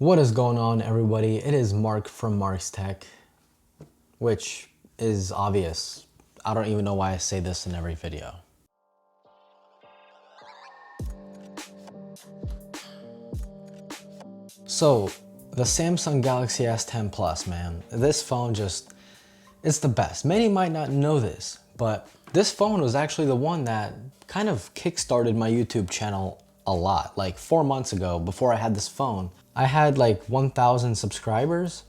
What is going on, everybody? It is Mark from Mark's Tech, which is obvious. I don't even know why I say this in every video. So, the Samsung Galaxy S10 Plus, man, this phone it's the best. Many might not know this, but this phone was actually the one that kind of kickstarted my YouTube channel a lot. Like 4 months ago, before I had this phone, I had like 1,000 subscribers,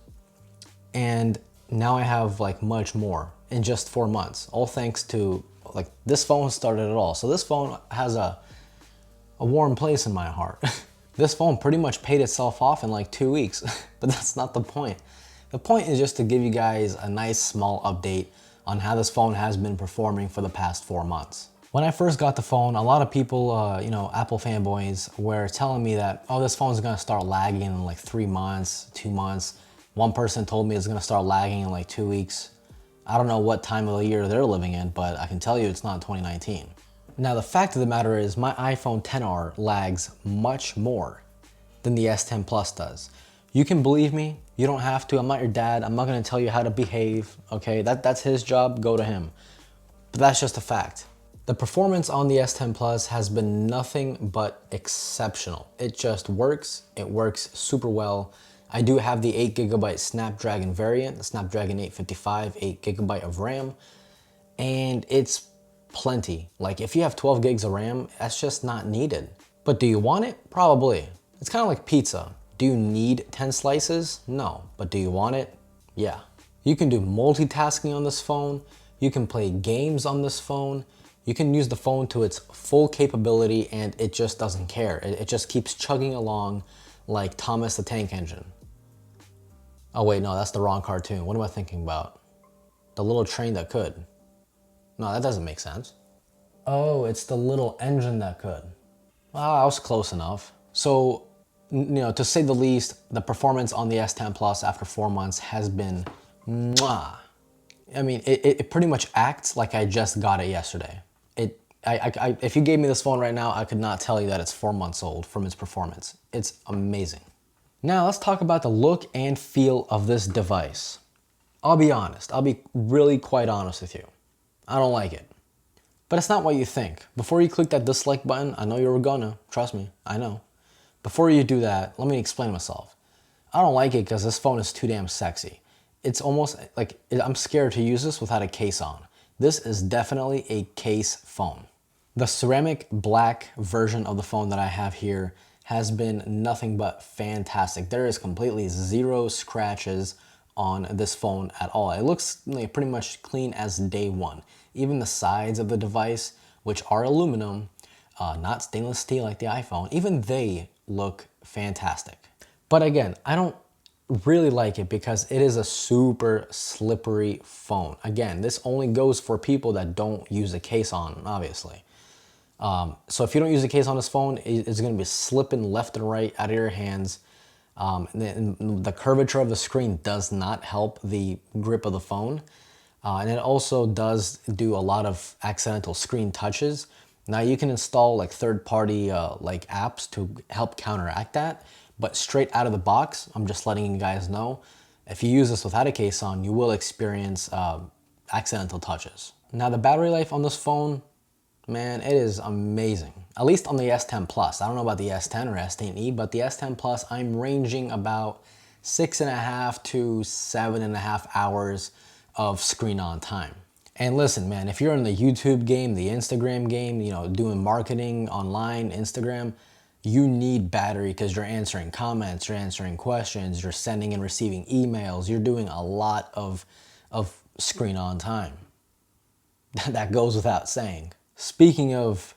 and now I have like much more in just 4 months, all thanks to like this phone started it all. So this phone has a warm place in my heart. This phone pretty much paid itself off in like 2 weeks, but that's not the point. The point is just to give you guys a nice small update on how this phone has been performing for the past 4 months. When I first got the phone, a lot of people, Apple fanboys were telling me that, oh, this phone's gonna start lagging in like 3 months, 2 months. One person told me it's gonna start lagging in like 2 weeks. I don't know what time of the year they're living in, but I can tell you it's not 2019. Now, the fact of the matter is my iPhone XR lags much more than the S10 Plus does. You can believe me, you don't have to. I'm not your dad. I'm not gonna tell you how to behave, okay? That's his job, go to him. But that's just a fact. The performance on the S10 Plus has been nothing but exceptional. It just works, it works super well. I do have the 8GB Snapdragon variant, the Snapdragon 855, 8GB of RAM, and it's plenty. Like if you have 12 gigs of RAM, that's just not needed. But do you want it? Probably. It's kind of like pizza. Do you need 10 slices? No. But do you want it? Yeah. You can do multitasking on this phone. You can play games on this phone. You can use the phone to its full capability and it just doesn't care. It just keeps chugging along like Thomas the Tank Engine. Oh wait, no, that's the wrong cartoon. What am I thinking about? The little train that could. No, that doesn't make sense. Oh, it's the little engine that could. Well, I was close enough. So, to say the least, the performance on the S10 Plus after 4 months has been mwah. I mean, it pretty much acts like I just got it yesterday. If you gave me this phone right now, I could not tell you that it's 4 months old from its performance. It's amazing. Now let's talk about the look and feel of this device. I'll be honest. I'll be really quite honest with you. I don't like it. But it's not what you think. Before you click that dislike button, I know you were gonna, trust me, I know. Before you do that, let me explain myself. I don't like it because this phone is too damn sexy. It's almost like I'm scared to use this without a case on. This is definitely a case phone. The ceramic black version of the phone that I have here has been nothing but fantastic. There is completely zero scratches on this phone at all. It looks like pretty much clean as day one. Even the sides of the device, which are aluminum, not stainless steel like the iPhone, even they look fantastic. But again, I don't really like it because it is a super slippery phone. Again, this only goes for people that don't use a case on, obviously. So if you don't use a case on this phone, it's going to be slipping left and right out of your hands. The curvature of the screen does not help the grip of the phone. And it also does do a lot of accidental screen touches. Now you can install like third-party like apps to help counteract that. But straight out of the box, I'm just letting you guys know, if you use this without a case on, you will experience accidental touches. Now the battery life on this phone, man, it is amazing. At least on the S10 Plus. I don't know about the S10 or S10e, but the S10 Plus, I'm ranging about 6.5 to 7.5 hours of screen on time. And listen, man, if you're in the YouTube game, the Instagram game, doing marketing online, Instagram, you need battery because you're answering comments, you're answering questions, you're sending and receiving emails, you're doing a lot of screen on time. That goes without saying. Speaking of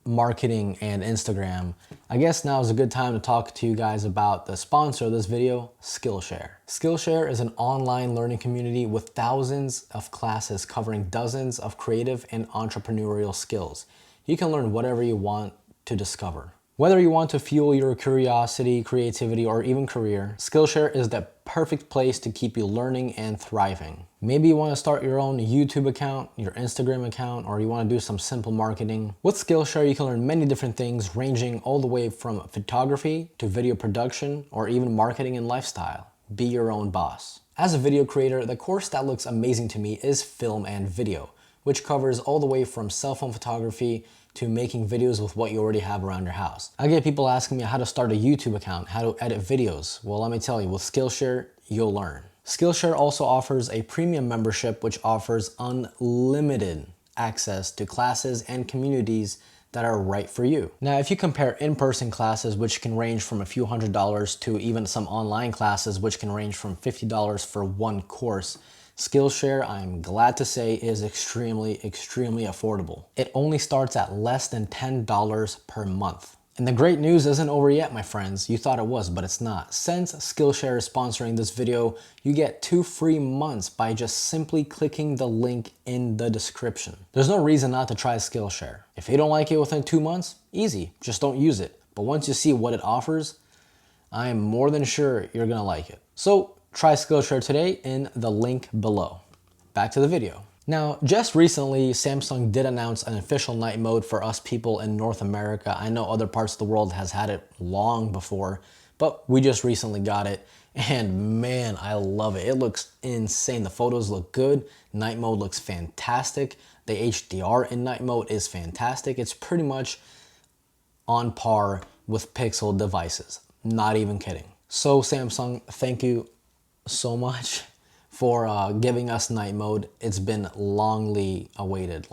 marketing and Instagram, I guess now is a good time to talk to you guys about the sponsor of this video, Skillshare. Skillshare is an online learning community with thousands of classes covering dozens of creative and entrepreneurial skills. You can learn whatever you want to discover. Whether you want to fuel your curiosity, creativity, or even career, Skillshare is the perfect place to keep you learning and thriving. Maybe you want to start your own YouTube account, your Instagram account, or you want to do some simple marketing. With Skillshare, you can learn many different things ranging all the way from photography to video production or even marketing and lifestyle. Be your own boss. As a video creator, the course that looks amazing to me is film and video, which covers all the way from cell phone photography to making videos with what you already have around your house. I get people asking me how to start a YouTube account, how to edit videos. Well, let me tell you, with Skillshare, you'll learn. Skillshare also offers a premium membership which offers unlimited access to classes and communities that are right for you. Now, if you compare in-person classes, which can range from a few $100s to even some online classes, which can range from $50 for one course, Skillshare, I'm glad to say, is extremely affordable. It only starts at less than $10 per month. And the great news isn't over yet, my friends. You thought it was, but it's not. Since Skillshare is sponsoring this video, you get 2 free months by just simply clicking the link in the description. There's no reason not to try Skillshare. If you don't like it within 2 months, easy, just don't use it. But once you see what it offers, I am more than sure you're gonna like it. So try Skillshare today in the link below. Back to the video. Now, just recently, Samsung did announce an official night mode for us people in North America. I know other parts of the world has had it long before, but we just recently got it. And man, I love it. It looks insane. The photos look good. Night mode looks fantastic. The HDR in night mode is fantastic. It's pretty much on par with Pixel devices. Not even kidding. So Samsung, thank you so much for giving us night mode. It's been longly awaited.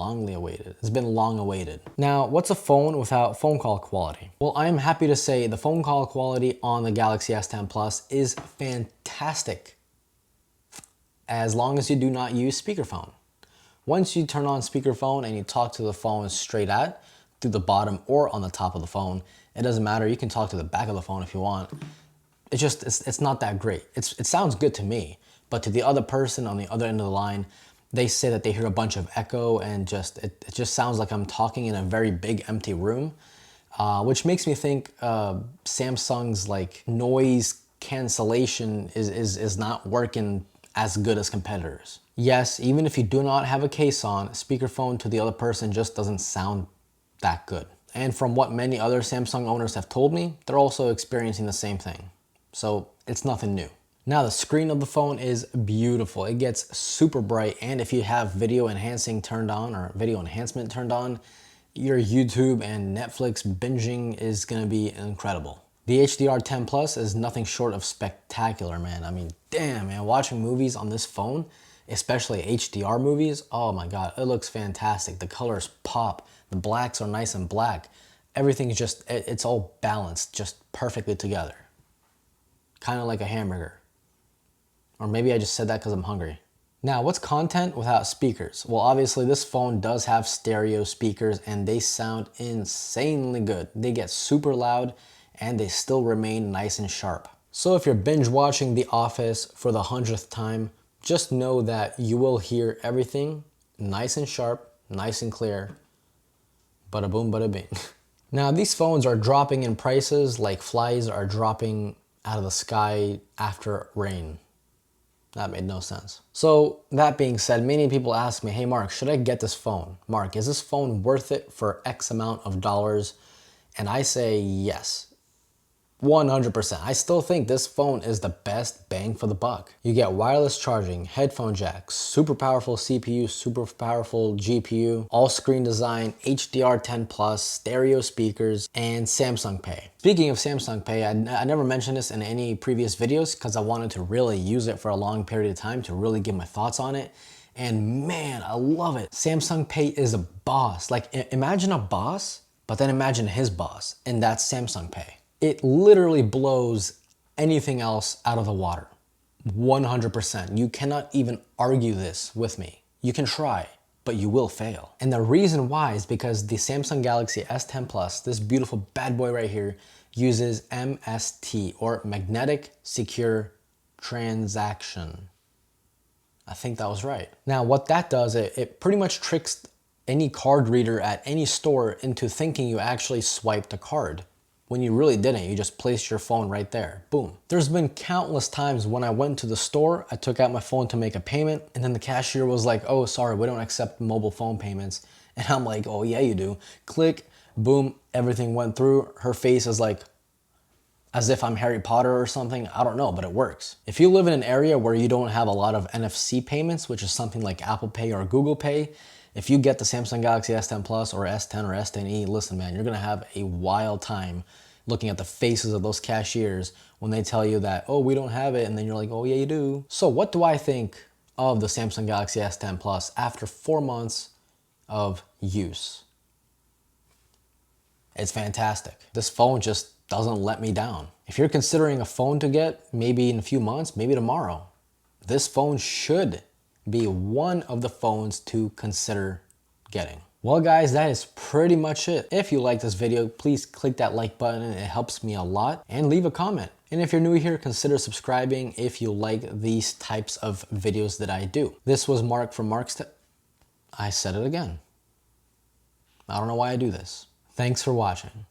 It's been long awaited. Now, what's a phone without phone call quality? Well, I am happy to say the phone call quality on the Galaxy S10 Plus is fantastic, as long as you do not use speakerphone. Once you turn on speakerphone and you talk to the phone straight at, through the bottom or on the top of the phone, it doesn't matter. You can talk to the back of the phone if you want. It's not that great. It sounds good to me, but to the other person on the other end of the line, they say that they hear a bunch of echo and it just sounds like I'm talking in a very big empty room, which makes me think Samsung's like noise cancellation is not working as good as competitors. Yes, even if you do not have a case on, speakerphone to the other person just doesn't sound that good. And from what many other Samsung owners have told me, they're also experiencing the same thing. So it's nothing new. Now the screen of the phone is beautiful. It gets super bright, and if you have video enhancing turned on or video enhancement turned on, your YouTube and Netflix binging is gonna be incredible. The HDR10 Plus is nothing short of spectacular, man. I mean, damn, man, watching movies on this phone, especially HDR movies, oh my God, it looks fantastic. The colors pop, the blacks are nice and black. Everything's just, it's all balanced, just perfectly together. Kind of like a hamburger. Or maybe I just said that because I'm hungry. Now, what's content without speakers? Well, obviously this phone does have stereo speakers and they sound insanely good. They get super loud and they still remain nice and sharp. So if you're binge watching The Office for the 100th time, just know that you will hear everything nice and sharp, nice and clear. Bada boom, bada bing. Now, these phones are dropping in prices like flies are dropping out of the sky after rain. That made no sense. So that being said, many people ask me, hey Mark, should I get this phone? Mark, is this phone worth it for X amount of dollars? And I say yes. 100%. I still think this phone is the best bang for the buck. You get wireless charging, headphone jacks, super powerful CPU, super powerful GPU, all screen design, HDR10 Plus, stereo speakers, and Samsung Pay. Speaking of Samsung Pay, I never mentioned this in any previous videos because I wanted to really use it for a long period of time to really give my thoughts on it. And man, I love it. Samsung Pay is a boss. Like imagine a boss, but then imagine his boss, and that's Samsung Pay. It literally blows anything else out of the water. 100%. You cannot even argue this with me. You can try, but you will fail. And the reason why is because the Samsung Galaxy S10 Plus, this beautiful bad boy right here, uses MST, or Magnetic Secure Transaction. I think that was right. Now what that does, it pretty much tricks any card reader at any store into thinking you actually swiped a card. when you really didn't. You just placed your phone right there. Boom. There's been countless times when I went to the store, I took out my phone to make a payment, and then the cashier was like, oh, sorry, we don't accept mobile phone payments. And I'm like, oh yeah, you do. Click, boom, everything went through. Her face is like, as if I'm Harry Potter or something. I don't know, but it works. If you live in an area where you don't have a lot of NFC payments, which is something like Apple Pay or Google Pay, if you get the Samsung Galaxy S10 Plus or S10 or S10e, listen man, you're gonna have a wild time looking at the faces of those cashiers when they tell you that, oh, we don't have it, and then you're like, oh yeah, you do. So what do I think of the Samsung Galaxy S10 Plus after 4 months of use? It's fantastic. This phone just doesn't let me down. If you're considering a phone to get, maybe in a few months, maybe tomorrow, this phone should be one of the phones to consider getting. Well guys, that is pretty much it. If you like this video, please click that like button. It helps me a lot, and leave a comment. And if you're new here, consider subscribing if you like these types of videos that I do. This was Mark from Mark's I said it again. I don't know why I do this. Thanks for watching.